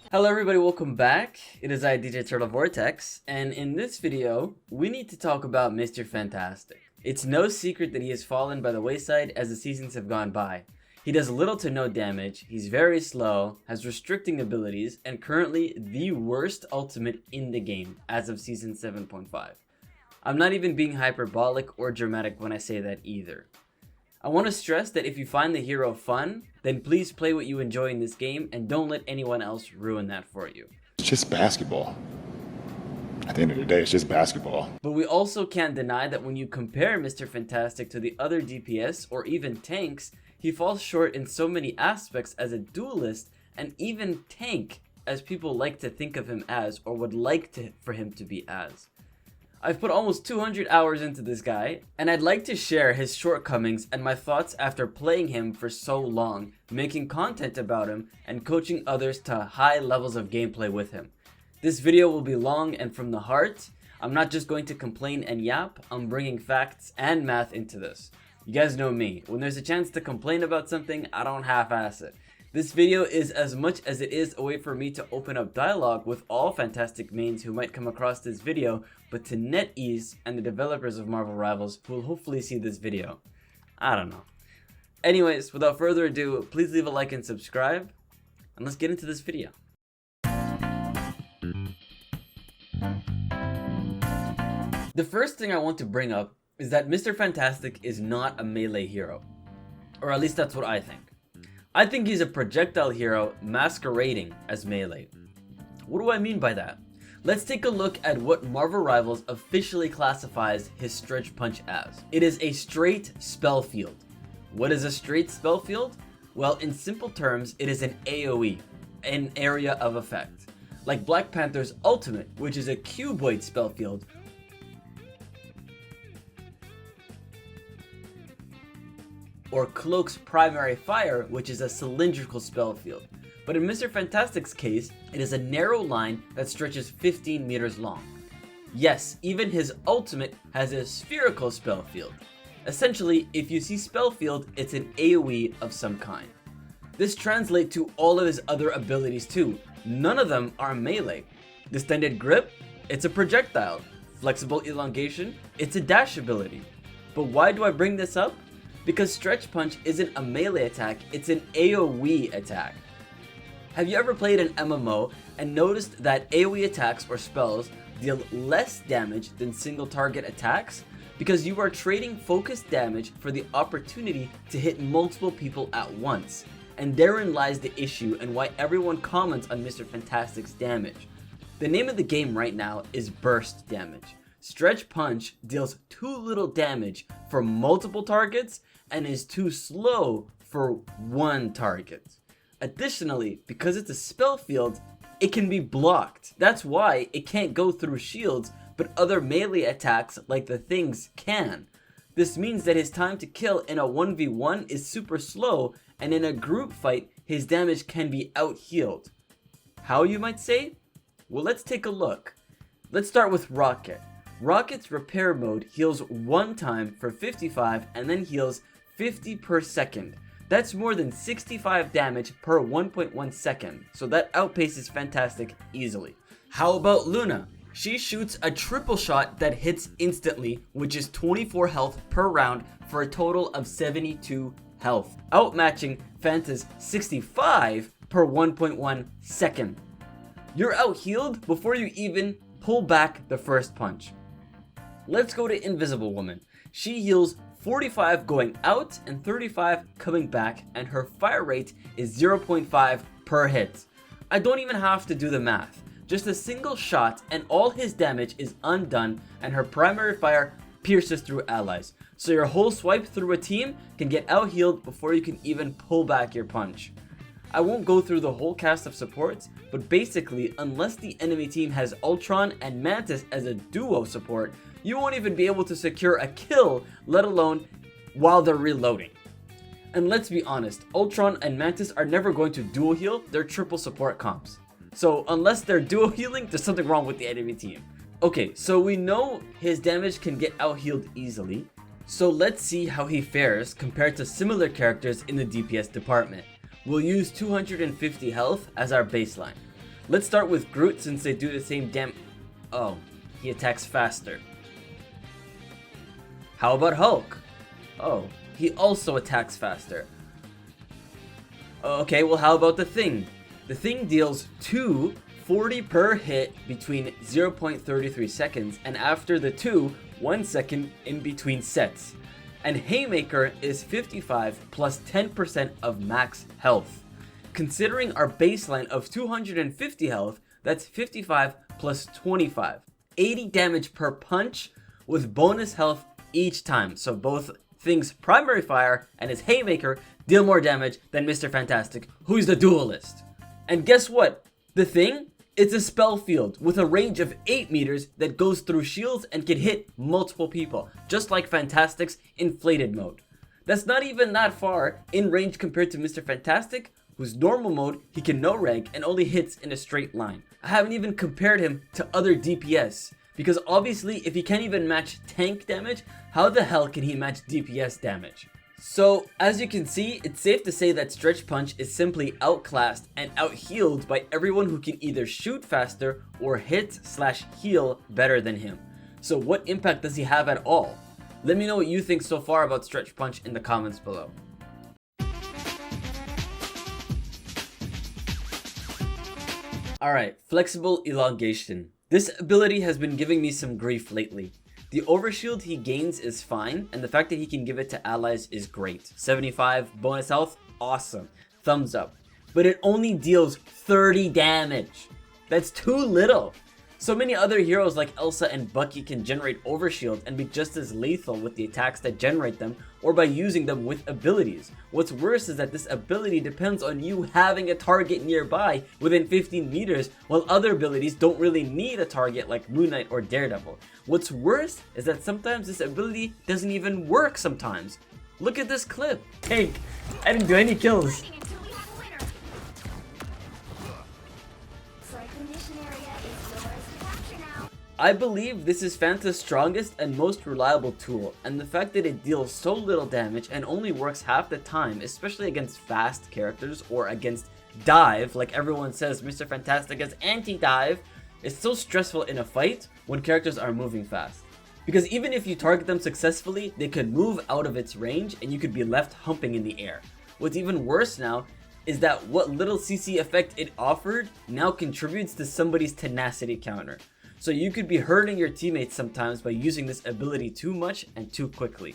Hello everybody, welcome back. It is I, DJTurtleVortex, and in this video, we need to talk about Mr. Fantastic. It's no secret that he has fallen by the wayside as the seasons have gone by. He does little to no damage, he's very slow, has restricting abilities, and currently the worst ultimate in the game as of Season 7.5. I'm not even being hyperbolic or dramatic when I say that either. I want to stress that if you find the hero fun, then please play what you enjoy in this game and don't let anyone else ruin that for you. It's just basketball. At the end of the day, it's just basketball. But we also can't deny that when you compare Mr. Fantastic to the other DPS or even tanks, he falls short in so many aspects as a duelist and even tank as people like to think of him as or would like for him to be as. I've put almost 200 hours into this guy, and I'd like to share his shortcomings and my thoughts after playing him for so long, making content about him, and coaching others to high levels of gameplay with him. This video will be long and from the heart. I'm not just going to complain and yap, I'm bringing facts and math into this. You guys know me, when there's a chance to complain about something, I don't half-ass it. This video is as much as it is a way for me to open up dialogue with all Fantastic mains who might come across this video, but to Netease and the developers of Marvel Rivals who will hopefully see this video. I don't know. Anyways, without further ado, please leave a like and subscribe, and let's get into this video. The first thing I want to bring up is that Mr. Fantastic is not a melee hero. Or at least that's what I think. I think he's a projectile hero masquerading as melee. What do I mean by that? Let's take a look at what Marvel Rivals officially classifies his stretch punch as. It is a straight spell field. What is a straight spell field? Well, in simple terms, it is an AoE, an area of effect. Like Black Panther's ultimate, which is a cuboid spell field, or Cloak's primary fire, which is a cylindrical spell field. But in Mr. Fantastic's case, it is a narrow line that stretches 15 meters long. Yes, even his ultimate has a spherical spell field. Essentially, if you see spell field, it's an AoE of some kind. This translates to all of his other abilities too. None of them are melee. Distended Grip, it's a projectile. Flexible Elongation, it's a dash ability. But why do I bring this up? Because Stretch Punch isn't a melee attack, it's an AoE attack. Have you ever played an MMO and noticed that AoE attacks or spells deal less damage than single target attacks? Because you are trading focused damage for the opportunity to hit multiple people at once. And therein lies the issue and why everyone comments on Mr. Fantastic's damage. The name of the game right now is burst damage. Stretch Punch deals too little damage for multiple targets and is too slow for one target. Additionally, because it's a spell field, it can be blocked. That's why it can't go through shields, but other melee attacks like the things can. This means that his time to kill in a 1v1 is super slow, and in a group fight, his damage can be out-healed. How, you might say? Well, let's take a look. Let's start with Rocket. Rocket's repair mode heals one time for 55 and then heals 50 per second. That's more than 65 damage per 1.1 second, so that outpaces Fantastic easily. How about Luna? She shoots a triple shot that hits instantly, which is 24 health per round for a total of 72 health, outmatching Fanta's 65 per 1.1 second. You're out-healed before you even pull back the first punch. Let's go to Invisible Woman. She heals 45 going out and 35 coming back, and her fire rate is 0.5 per hit. I don't even have to do the math. Just a single shot and all his damage is undone, and her primary fire pierces through allies. So your whole swipe through a team can get out-healed before you can even pull back your punch. I won't go through the whole cast of supports, but basically, unless the enemy team has Ultron and Mantis as a duo support, you won't even be able to secure a kill, let alone while they're reloading. And let's be honest, Ultron and Mantis are never going to dual heal, they're triple support comps. So unless they're dual healing, there's something wrong with the enemy team. Okay, so we know his damage can get out healed easily, so let's see how he fares compared to similar characters in the DPS department. We'll use 250 health as our baseline. Let's start with Groot since they do the same Oh, he attacks faster. How about Hulk? Oh, he also attacks faster. Okay, well how about the Thing? The Thing deals 240 per hit between 0.33 seconds, and after the 1 second in between sets. And Haymaker is 55 plus 10% of max health. Considering our baseline of 250 health, that's 55 plus 25. 80 damage per punch with bonus health each time. So both Thing's primary fire and his Haymaker deal more damage than Mr. Fantastic, who's the duelist. And guess what? The Thing, it's a spell field with a range of 8 meters that goes through shields and can hit multiple people, just like Fantastic's Inflated mode. That's not even that far in range compared to Mr. Fantastic, whose normal mode he can no rank and only hits in a straight line. I haven't even compared him to other DPS, because obviously if he can't even match tank damage, how the hell can he match DPS damage? So, as you can see, it's safe to say that Stretch Punch is simply outclassed and out-healed by everyone who can either shoot faster or hit/heal better than him. So what impact does he have at all? Let me know what you think so far about Stretch Punch in the comments below. Alright, Flexible Elongation. This ability has been giving me some grief lately. The overshield he gains is fine, and the fact that he can give it to allies is great. 75 bonus health, awesome. Thumbs up. But it only deals 30 damage. That's too little. So many other heroes like Elsa and Bucky can generate overshield and be just as lethal with the attacks that generate them or by using them with abilities. What's worse is that this ability depends on you having a target nearby within 15 meters, while other abilities don't really need a target like Moon Knight or Daredevil. What's worse is that sometimes this ability doesn't even work sometimes. Look at this clip. Tank. I didn't do any kills. I believe this is Fanta's strongest and most reliable tool, and the fact that it deals so little damage and only works half the time, especially against fast characters or against dive, like everyone says Mr. Fantastic has anti-dive, is so stressful in a fight when characters are moving fast. Because even if you target them successfully, they could move out of its range and you could be left humping in the air. What's even worse now is that what little CC effect it offered now contributes to somebody's tenacity counter. So you could be hurting your teammates sometimes by using this ability too much and too quickly.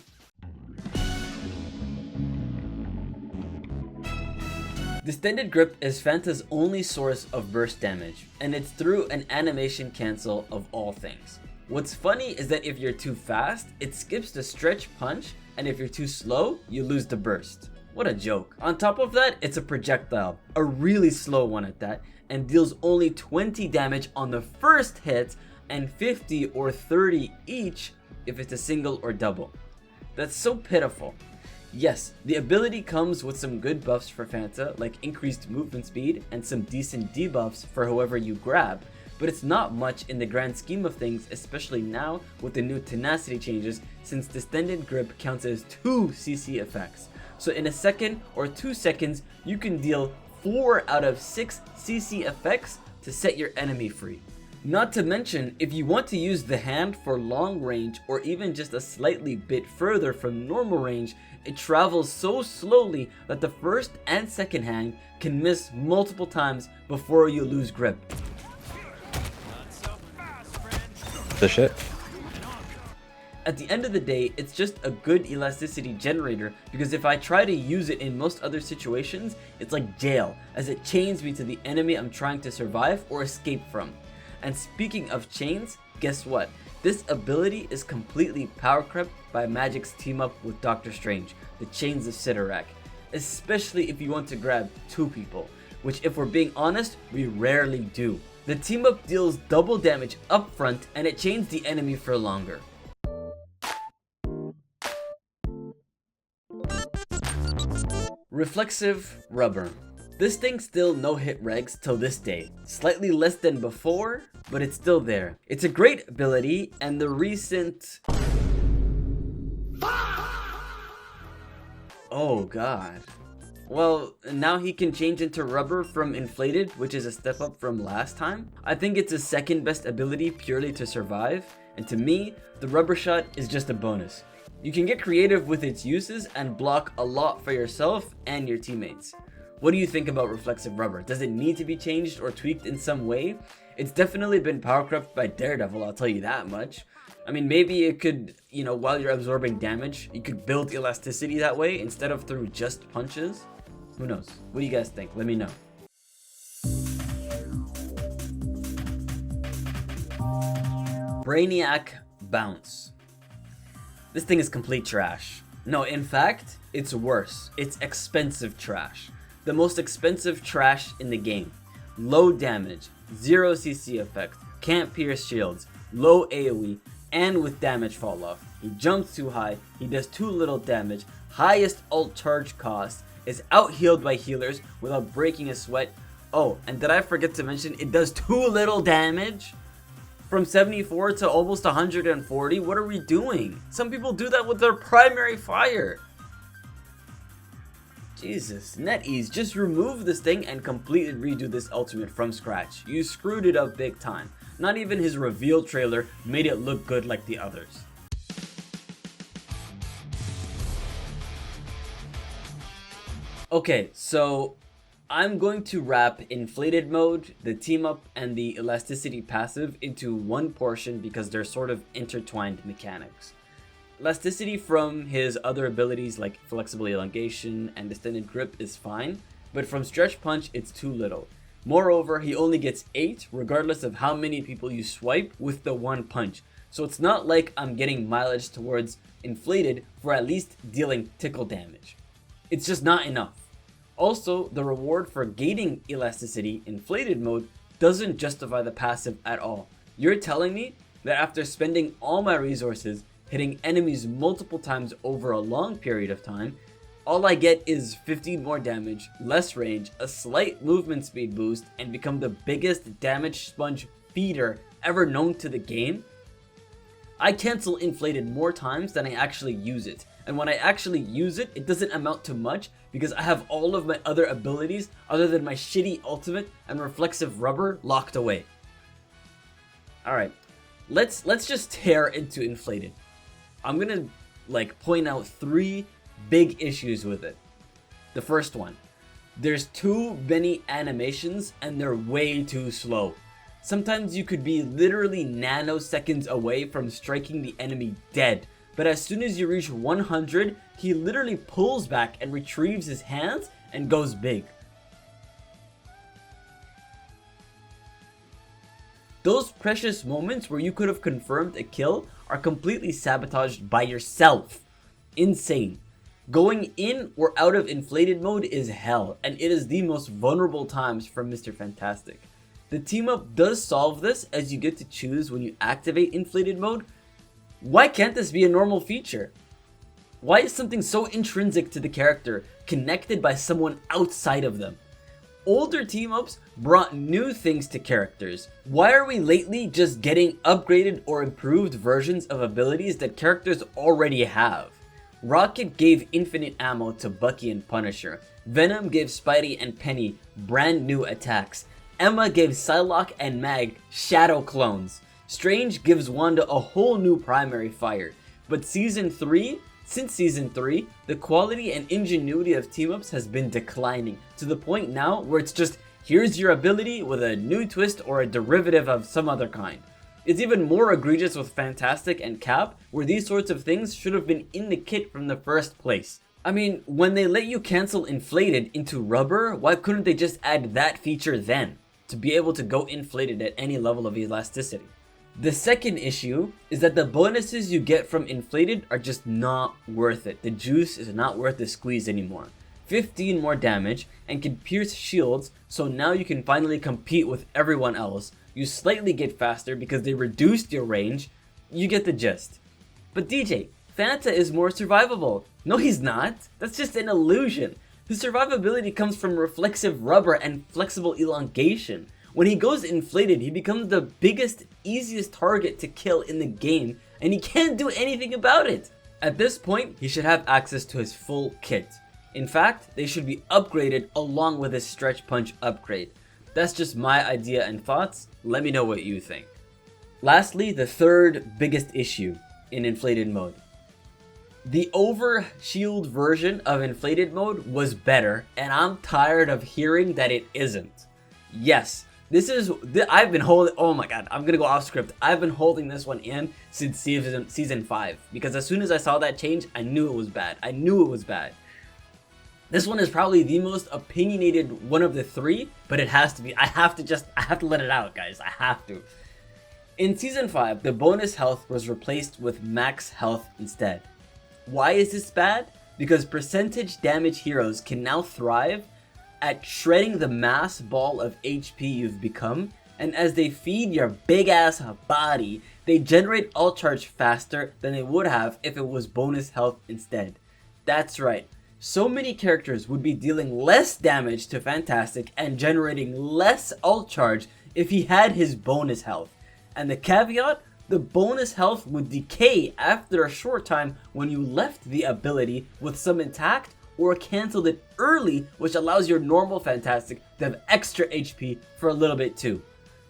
Distended Grip is Fanta's only source of burst damage, and it's through an animation cancel of all things. What's funny is that if you're too fast, it skips the Stretch Punch, and if you're too slow, you lose the burst. What a joke. On top of that, it's a projectile, a really slow one at that, and deals only 20 damage on the first hit and 50 or 30 each if it's a single or double. That's so pitiful. Yes, the ability comes with some good buffs for Fanta, like increased movement speed and some decent debuffs for whoever you grab, but it's not much in the grand scheme of things, especially now with the new tenacity changes, since Distended Grip counts as 2 CC effects. So in a second or 2 seconds, you can deal 4 out of 6 CC effects to set your enemy free. Not to mention, if you want to use the hand for long range or even just a slightly bit further from normal range, it travels so slowly that the first and second hand can miss multiple times before you lose grip. The shit. At the end of the day, it's just a good elasticity generator, because if I try to use it in most other situations, it's like jail, as it chains me to the enemy I'm trying to survive or escape from. And speaking of chains, guess what? This ability is completely powercrept by Magic's team up with Doctor Strange, the Chains of Sidorak, especially if you want to grab 2 people, which if we're being honest, we rarely do. The team up deals double damage up front and it chains the enemy for longer. Reflexive Rubber. This thing still no hit regs till this day. Slightly less than before, but it's still there. It's a great ability, and the recent... Oh god. Well, now he can change into rubber from inflated, which is a step up from last time. I think it's his second best ability purely to survive, and to me, the rubber shot is just a bonus. You can get creative with its uses and block a lot for yourself and your teammates. What do you think about Reflexive Rubber? Does it need to be changed or tweaked in some way? It's definitely been powercrept by Daredevil, I'll tell you that much. I mean, maybe it could, while you're absorbing damage, you could build elasticity that way instead of through just punches. Who knows? What do you guys think? Let me know. Brainiac Bounce. This thing is complete trash. No, in fact, it's worse. It's expensive trash. The most expensive trash in the game. Low damage, 0 CC effect, can't pierce shields, low AoE, and with damage fall off. He jumps too high, he does too little damage, highest ult charge cost, is out healed by healers without breaking a sweat. Oh, and did I forget to mention it does too little damage? From 74 to almost 140, what are we doing? Some people do that with their primary fire. Jesus, Netease, just remove this thing and completely redo this ultimate from scratch. You screwed it up big time. Not even his reveal trailer made it look good like the others. Okay, so I'm going to wrap Inflated mode, the team up, and the elasticity passive into one portion because they're sort of intertwined mechanics. Elasticity from his other abilities like Flexible Elongation and Distended Grip is fine, but from Stretch Punch it's too little. Moreover, he only gets 8 regardless of how many people you swipe with the one punch. So it's not like I'm getting mileage towards Inflated for at least dealing tickle damage. It's just not enough. Also, the reward for gating elasticity Inflated mode doesn't justify the passive at all. You're telling me that after spending all my resources hitting enemies multiple times over a long period of time, all I get is 15 more damage, less range, a slight movement speed boost, and become the biggest damage sponge feeder ever known to the game? I cancel Inflated more times than I actually use it, and when I actually use it, it doesn't amount to much because I have all of my other abilities other than my shitty ultimate and Reflexive Rubber locked away. Alright, let's just tear into Inflated. I'm gonna point out 3 big issues with it. The first one, there's too many animations and they're way too slow. Sometimes you could be literally nanoseconds away from striking the enemy dead, but as soon as you reach 100, he literally pulls back and retrieves his hands and goes big. Those precious moments where you could have confirmed a kill are completely sabotaged by yourself. Insane. Going in or out of Inflated mode is hell, and it is the most vulnerable times for Mr. Fantastic. The team up does solve this as you get to choose when you activate Inflated mode. Why can't this be a normal feature? Why is something so intrinsic to the character connected by someone outside of them? Older team-ups brought new things to characters. Why are we lately just getting upgraded or improved versions of abilities that characters already have? Rocket gave infinite ammo to Bucky and Punisher. Venom gave Spidey and Penny brand new attacks. Emma gave Psylocke and Mag shadow clones. Strange gives Wanda a whole new primary fire. But since Season 3, the quality and ingenuity of team-ups has been declining to the point now where it's just, here's your ability with a new twist or a derivative of some other kind. It's even more egregious with Fantastic and Cap, where these sorts of things should have been in the kit from the first place. I mean, when they let you cancel Inflated into Rubber, why couldn't they just add that feature then, to be able to go Inflated at any level of elasticity? The second issue is that the bonuses you get from Inflated are just not worth it. The juice is not worth the squeeze anymore. 15 more damage and can pierce shields, so now you can finally compete with everyone else. You slightly get faster because they reduced your range. You get the gist. But DJ, Fanta is more survivable. No, he's not. That's just an illusion. His survivability comes from Reflexive Rubber and Flexible Elongation. When he goes Inflated, he becomes the biggest, easiest target to kill in the game, and he can't do anything about it. At this point, he should have access to his full kit. In fact, they should be upgraded along with his stretch punch upgrade. That's just my idea and thoughts. Let me know what you think. Lastly, the third biggest issue in inflated mode. The over shield version of inflated mode was better, and I'm tired of hearing that it isn't. Yes, I've been holding, oh my god, I'm gonna go off script. I've been holding this one in since season 5, because as soon as I saw that change, I knew it was bad. I knew it was bad. This one is probably the most opinionated one of the 3, but it has to be. I have to let it out, guys. I have to. In season 5, the bonus health was replaced with max health instead. Why is this bad? Because percentage damage heroes can now thrive at shredding the mass ball of HP you've become, and as they feed your big ass body, they generate ult charge faster than they would have if it was bonus health instead. That's right. So many characters would be dealing less damage to Fantastic and generating less ult charge if he had his bonus health. And the caveat, the bonus health would decay after a short time when you left the ability with some intact or canceled it early, which allows your normal Fantastic to have extra HP for a little bit too.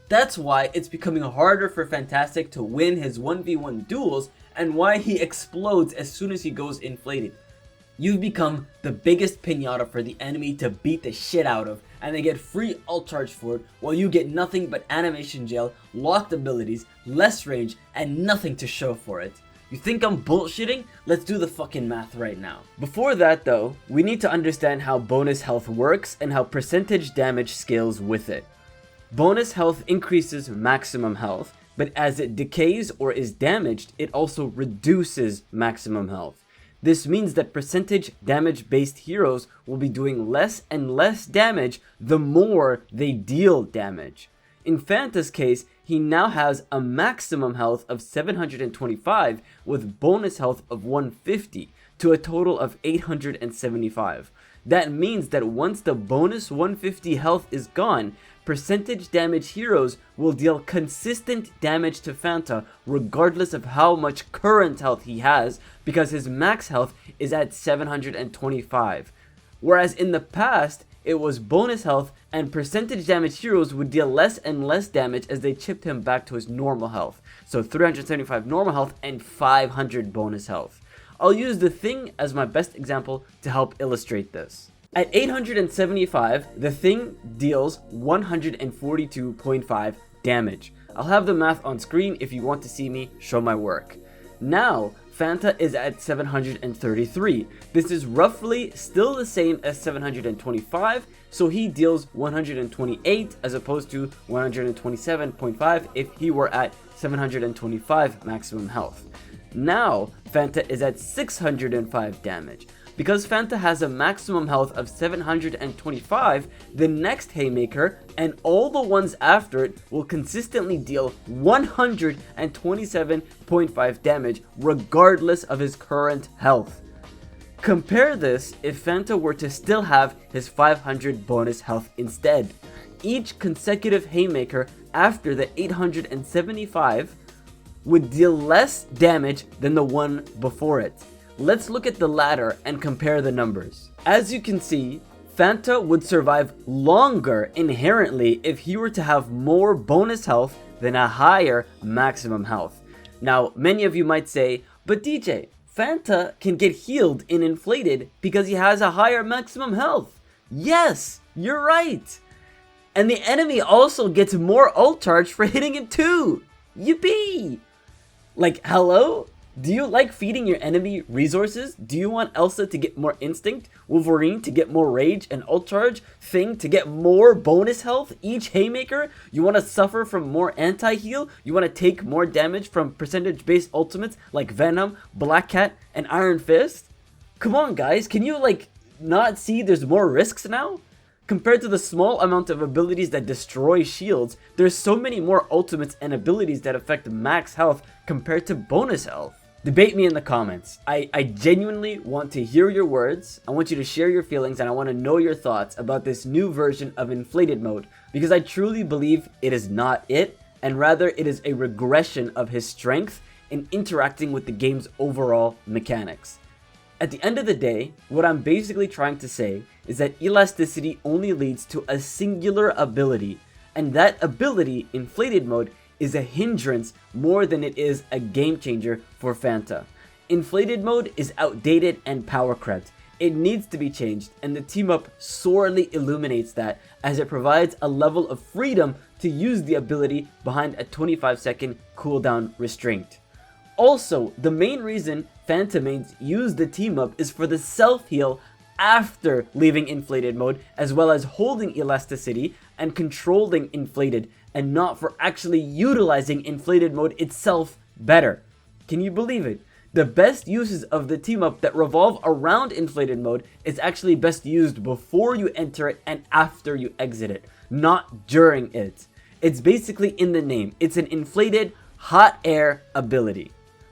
That's why it's becoming harder for Fantastic to win his 1v1 duels and why he explodes as soon as he goes inflated. You've become the biggest pinata for the enemy to beat the shit out of, and they get free ult charge for it, while you get nothing but animation jail, locked abilities, less range, and nothing to show for it. You think I'm bullshitting? Let's do the fucking math right now. Before that though, we need to understand how bonus health works and how percentage damage scales with it. Bonus health increases maximum health, but as it decays or is damaged, it also reduces maximum health. This means that percentage damage based heroes will be doing less and less damage the more they deal damage. In Fanta's case, he now has a maximum health of 725 with bonus health of 150 to a total of 875. That means that once the bonus 150 health is gone, percentage damage heroes will deal consistent damage to Fanta regardless of how much current health he has, because his max health is at 725. Whereas in the past, it was bonus health and percentage damage heroes would deal less and less damage as they chipped him back to his normal health. So 375 normal health and 500 bonus health. I'll use the Thing as my best example to help illustrate this. At 875, the Thing deals 142.5 damage. I'll have the math on screen if you want to see me show my work. Now, Fanta is at 733. This is roughly still the same as 725, so he deals 128 as opposed to 127.5 if he were at 725 maximum health. Now, Fanta is at 605 damage. Because Fanta has a maximum health of 725, the next Haymaker and all the ones after it will consistently deal 127.5 damage regardless of his current health. Compare this if Fanta were to still have his 500 bonus health instead. Each consecutive Haymaker after the 875 would deal less damage than the one before it. Let's look at the latter and compare the numbers. As you can see, Fanta would survive longer inherently if he were to have more bonus health than a higher maximum health. Now, many of you might say, but DJ, Fanta can get healed in Inflated because he has a higher maximum health. Yes, you're right. And the enemy also gets more ult charge for hitting him too. Yippee! Like, hello? Do you like feeding your enemy resources? Do you want Elsa to get more instinct, Wolverine to get more rage and ult charge, Thing to get more bonus health each Haymaker? You want to suffer from more anti-heal? You want to take more damage from percentage-based ultimates like Venom, Black Cat, and Iron Fist? Come on guys, can you not see there's more risks now? Compared to the small amount of abilities that destroy shields, there's so many more ultimates and abilities that affect max health compared to bonus health. Debate me in the comments. I genuinely want to hear your words, I want you to share your feelings, and I want to know your thoughts about this new version of Inflated mode, because I truly believe it is not it, and rather it is a regression of his strength in interacting with the game's overall mechanics. At the end of the day, what I'm basically trying to say is that elasticity only leads to a singular ability, and that ability, Inflated Mode, is a hindrance more than it is a game changer for Fanta. Inflated Mode is outdated and powercrept. It needs to be changed, and the team-up sorely illuminates that, as it provides a level of freedom to use the ability behind a 25-second cooldown restraint. Also, the main reason Fanta mains use the team-up is for the self-heal after leaving Inflated Mode, as well as holding elasticity and controlling Inflated, and not for actually utilizing Inflated Mode itself better. Can you believe it? The best uses of the team-up that revolve around Inflated Mode is actually best used before you enter it and after you exit it, not during it. It's basically in the name. It's an inflated, hot air ability.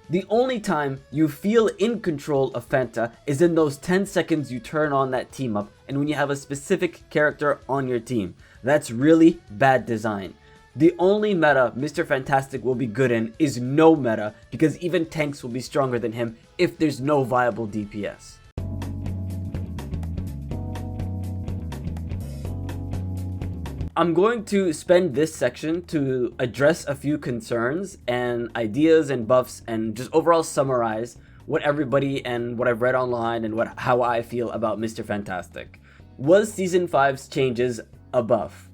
The only time you feel in control of Fanta is in those 10 seconds you turn on that team-up and when you have a specific character on your team. That's really bad design. The only meta Mr. Fantastic will be good in is no meta, because even tanks will be stronger than him if there's no viable DPS. I'm going to spend this section to address a few concerns and ideas and buffs and just overall summarize what everybody and what I've read online and how I feel about Mr. Fantastic. Was Season 5's changes a buff?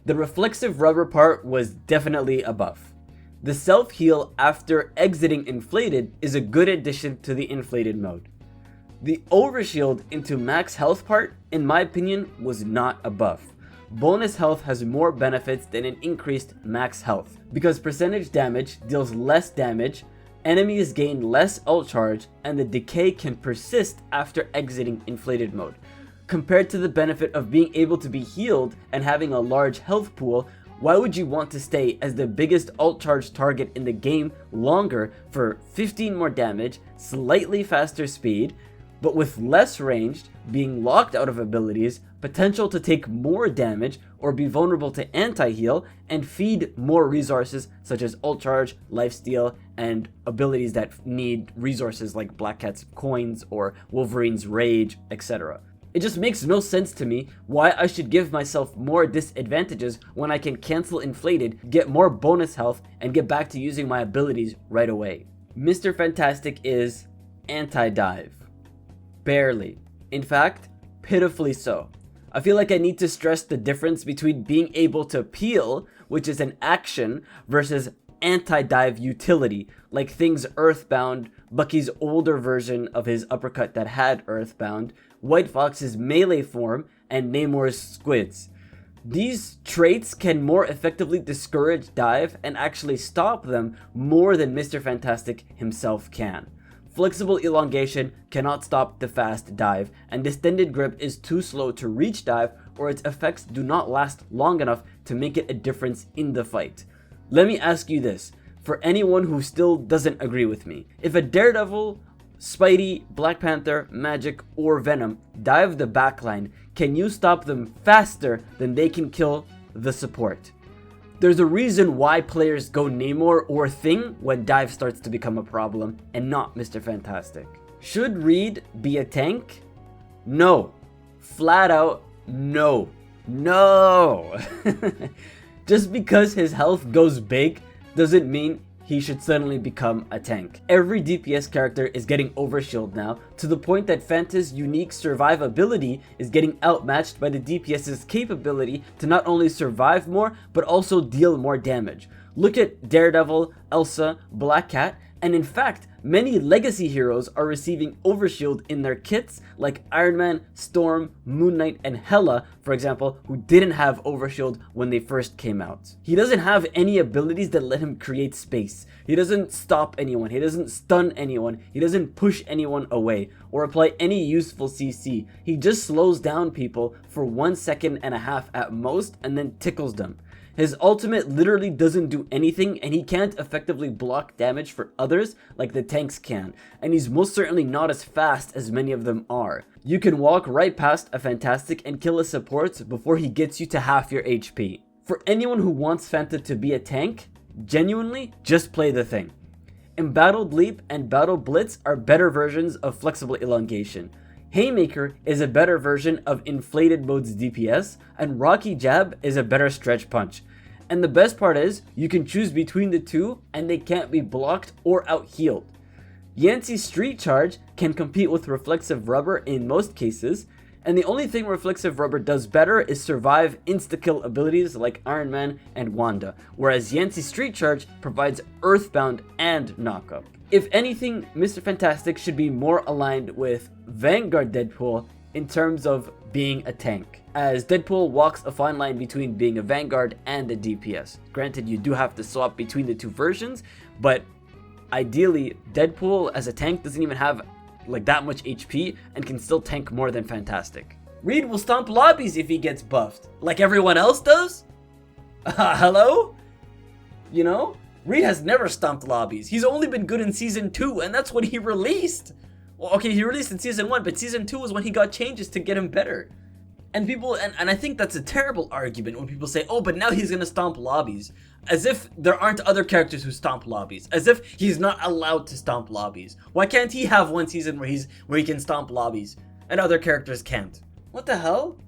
The Reflexive Rubber part was definitely a buff. The self-heal after exiting Inflated is a good addition to the Inflated mode. The overshield into max health part, in my opinion, was not a buff. Bonus health has more benefits than an increased max health, because percentage damage deals less damage, enemies gain less ult charge, and the decay can persist after exiting Inflated mode. Compared to the benefit of being able to be healed and having a large health pool, why would you want to stay as the biggest ult charge target in the game longer for 15 more damage, slightly faster speed, but with less ranged, being locked out of abilities, potential to take more damage or be vulnerable to anti-heal, and feed more resources such as ult charge, lifesteal, and abilities that need resources like Black Cat's coins or Wolverine's rage, etc. It just makes no sense to me why I should give myself more disadvantages when I can cancel Inflated, get more bonus health, and get back to using my abilities right away. Mr. Fantastic is anti-dive. Barely. In fact, pitifully so. I feel like I need to stress the difference between being able to peel, which is an action, versus anti-dive utility, like things Earthbound, Bucky's older version of his uppercut that had Earthbound, White Fox's melee form, and Namor's squids. These traits can more effectively discourage dive and actually stop them more than Mr. Fantastic himself can. Flexible Elongation cannot stop the fast dive, and Distended Grip is too slow to reach dive, or its effects do not last long enough to make it a difference in the fight. Let me ask you this, for anyone who still doesn't agree with me. If a Daredevil, Spidey, Black Panther, Magic, or Venom dive the backline, can you stop them faster than they can kill the support? There's a reason why players go Namor or Thing when dive starts to become a problem, and not Mr. Fantastic. Should Reed be a tank? No. Flat out, no. No! Just because his health goes big doesn't mean he should suddenly become a tank. Every DPS character is getting overshield now, to the point that Fanta's unique survivability is getting outmatched by the DPS's capability to not only survive more, but also deal more damage. Look at Daredevil, Elsa, Black Cat, and in fact, many legacy heroes are receiving overshield in their kits, like Iron Man, Storm, Moon Knight, and Hela, for example, who didn't have overshield when they first came out. He doesn't have any abilities that let him create space. He doesn't stop anyone, he doesn't stun anyone, he doesn't push anyone away, or apply any useful CC. He just slows down people for 1.5 seconds at most, and then tickles them. His ultimate literally doesn't do anything, and he can't effectively block damage for others like the tanks can, and he's most certainly not as fast as many of them are. You can walk right past a Fantastic and kill a support before he gets you to half your HP. For anyone who wants Fanta to be a tank, genuinely, just play the Thing. Embattled Leap and Battle Blitz are better versions of Flexible Elongation. Haymaker is a better version of Inflated Mode's DPS, and Rocky Jab is a better stretch punch. And the best part is, you can choose between the two and they can't be blocked or out-healed. Yancey's Street Charge can compete with Reflexive Rubber in most cases, and the only thing Reflexive Rubber does better is survive insta-kill abilities like Iron Man and Wanda, whereas Yancey's Street Charge provides Earthbound and Knockup. If anything, Mr. Fantastic should be more aligned with Vanguard Deadpool in terms of being a tank, as Deadpool walks a fine line between being a Vanguard and a DPS. Granted, you do have to swap between the two versions, but ideally, Deadpool as a tank doesn't even have like that much HP and can still tank more than Fantastic. Reed will stomp lobbies if he gets buffed, like everyone else does? Hello? You know? Reed has never stomped lobbies. He's only been good in Season 2, and that's when he released. Well, okay, he released in Season 1, but Season 2 was when he got changes to get him better. And people, and I think that's a terrible argument when people say, oh, but now he's gonna stomp lobbies. As if there aren't other characters who stomp lobbies. As if he's not allowed to stomp lobbies. Why can't he have one season where he can stomp lobbies and other characters can't? What the hell?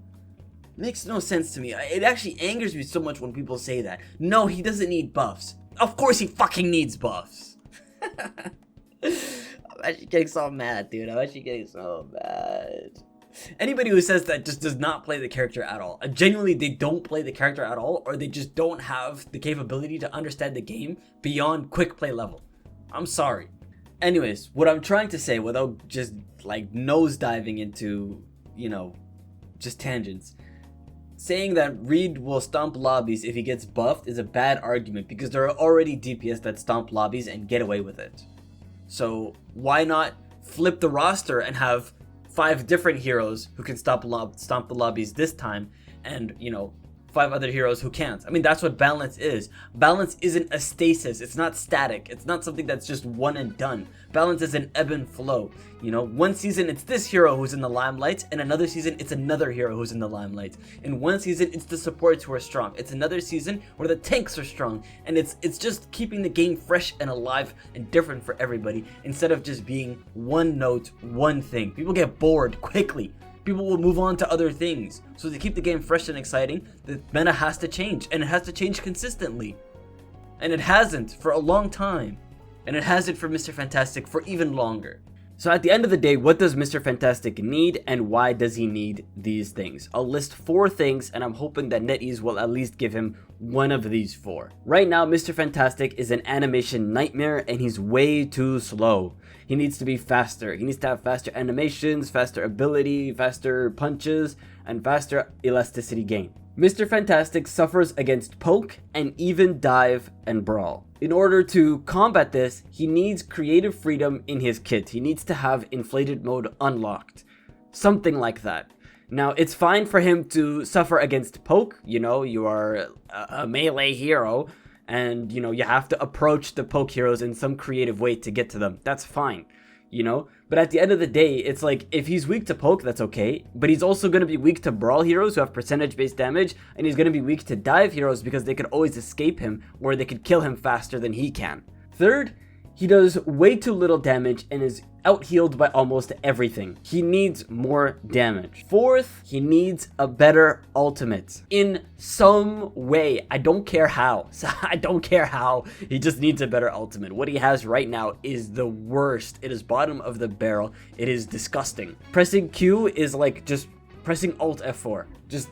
Makes no sense to me. It actually angers me so much when people say that. No, he doesn't need buffs. Of course he fucking needs buffs. I'm actually getting so mad, dude. I'm actually getting so mad. Anybody who says that just does not play the character at all. Genuinely, they don't play the character at all, or they just don't have the capability to understand the game beyond quick play level. I'm sorry. Anyways, what I'm trying to say, without just like nosediving into, you know, just tangents, saying that Reed will stomp lobbies if he gets buffed is a bad argument because there are already DPS that stomp lobbies and get away with it. So why not flip the roster and have 5 different heroes who can stomp the lobbies this time, and, you know, 5 other heroes who can't. I mean, that's what balance is. Balance isn't a stasis. It's not static. It's not something that's just one and done. Balance is an ebb and flow. You know, one season it's this hero who's in the limelight, and another season it's another hero who's in the limelight. In one season it's the supports who are strong. It's another season where the tanks are strong, and it's just keeping the game fresh and alive and different for everybody instead of just being one note, one thing. People get bored quickly. People will move on to other things. So to keep the game fresh and exciting, the meta has to change, and it has to change consistently. And it hasn't for a long time. And it hasn't for Mr. Fantastic for even longer. So at the end of the day, what does Mr. Fantastic need, and why does he need these things? I'll list 4 things, and I'm hoping that Netease will at least give him one of these 4. Right now, Mr. Fantastic is an animation nightmare, and he's way too slow. He needs to be faster. He needs to have faster animations, faster ability, faster punches, and faster elasticity gain. Mr. Fantastic suffers against poke and even dive and brawl. In order to combat this, he needs creative freedom in his kit. He needs to have inflated mode unlocked. Something like that. Now, it's fine for him to suffer against poke. You know, you are a melee hero, and, you know, you have to approach the poke heroes in some creative way to get to them. That's fine, you know? But at the end of the day, it's like, if he's weak to poke, that's okay. But he's also going to be weak to brawl heroes who have percentage-based damage, and he's going to be weak to dive heroes because they could always escape him, or they could kill him faster than he can. Third, he does way too little damage and is out-healed by almost everything. He needs more damage. Fourth, he needs a better ultimate. In some way. I don't care how. I don't care how. He just needs a better ultimate. What he has right now is the worst. It is bottom of the barrel. It is disgusting. Pressing Q is like just pressing Alt F4.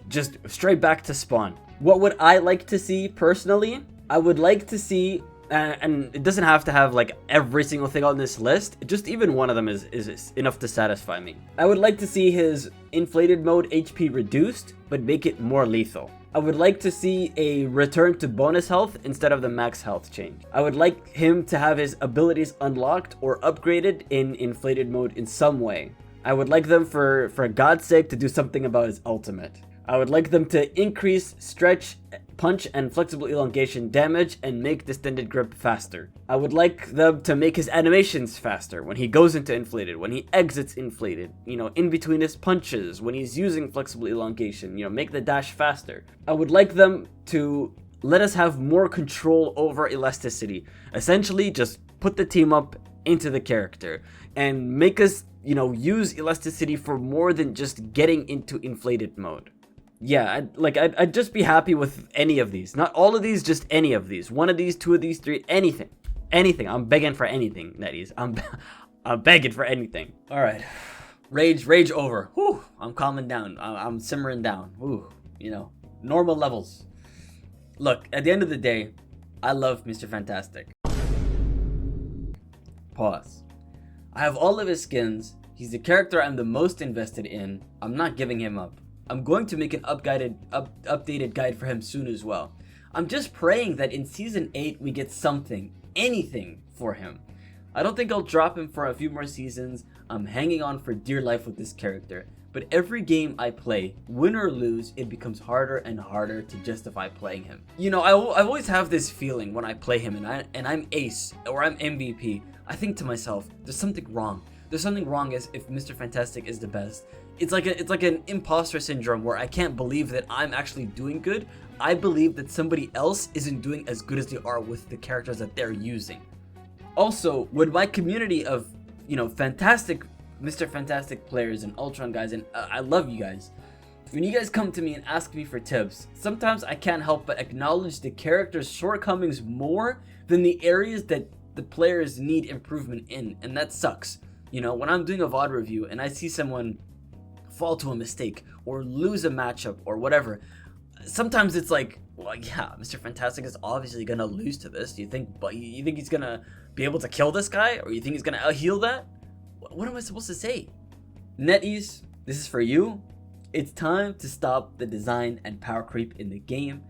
Just straight back to spawn. What would I like to see personally? I would like to see, and it doesn't have to have like every single thing on this list, just even one of them is enough to satisfy me. I would like to see his inflated mode HP reduced, but make it more lethal. I would like to see a return to bonus health instead of the max health change. I would like him to have his abilities unlocked or upgraded in inflated mode in some way. I would like them, for God's sake, to do something about his ultimate. I would like them to increase stretch, punch, and flexible elongation damage and make Distended Grip faster. I would like them to make his animations faster when he goes into inflated, when he exits inflated, you know, in between his punches, when he's using flexible elongation, you know, make the dash faster. I would like them to let us have more control over elasticity. Essentially, just put the team up into the character and make us, you know, use elasticity for more than just getting into inflated mode. Yeah, I'd just be happy with any of these. Not all of these, just any of these. One of these, two of these, three, anything. Anything. I'm begging for anything, Netease. I'm begging for anything. All right. Rage over. Whew. I'm calming down. I'm simmering down. Whew. You know, normal levels. Look, at the end of the day, I love Mr. Fantastic. Pause. I have all of his skins. He's the character I'm the most invested in. I'm not giving him up. I'm going to make an updated guide for him soon as well. I'm just praying that in Season 8 we get something, anything for him. I don't think I'll drop him for a few more seasons. I'm hanging on for dear life with this character. But every game I play, win or lose, it becomes harder and harder to justify playing him. You know, I always have this feeling when I play him and I'm ace or I'm MVP. I think to myself, there's something wrong. There's something wrong as if Mr. Fantastic is the best. It's like an imposter syndrome where I can't believe that I'm actually doing good. I believe that somebody else isn't doing as good as they are with the characters that they're using. Also, with my community of, you know, fantastic Mr. Fantastic players and Ultron guys, and I love you guys. When you guys come to me and ask me for tips, sometimes I can't help but acknowledge the character's shortcomings more than the areas that the players need improvement in, and that sucks. You know, when I'm doing a VOD review and I see someone fall to a mistake or lose a matchup or whatever, sometimes it's like, well, yeah, Mr. Fantastic is obviously gonna lose to this. You think he's gonna be able to kill this guy, or you think he's gonna out-heal that? What am I supposed to say? Netease, this is for you. It's time to stop the design and power creep in the game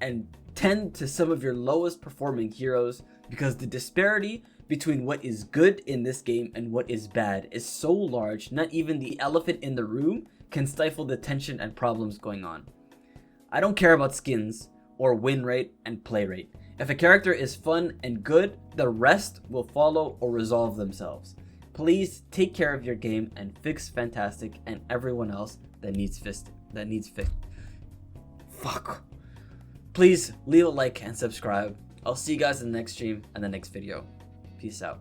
and tend to some of your lowest performing heroes, because the disparity between what is good in this game and what is bad is so large, not even the elephant in the room can stifle the tension and problems going on. I don't care about skins or win rate and play rate. If a character is fun and good, the rest will follow or resolve themselves. Please take care of your game and fix Fantastic and everyone else that needs fixed. Fuck. Please leave a like and subscribe. I'll see you guys in the next stream and the next video. Peace out.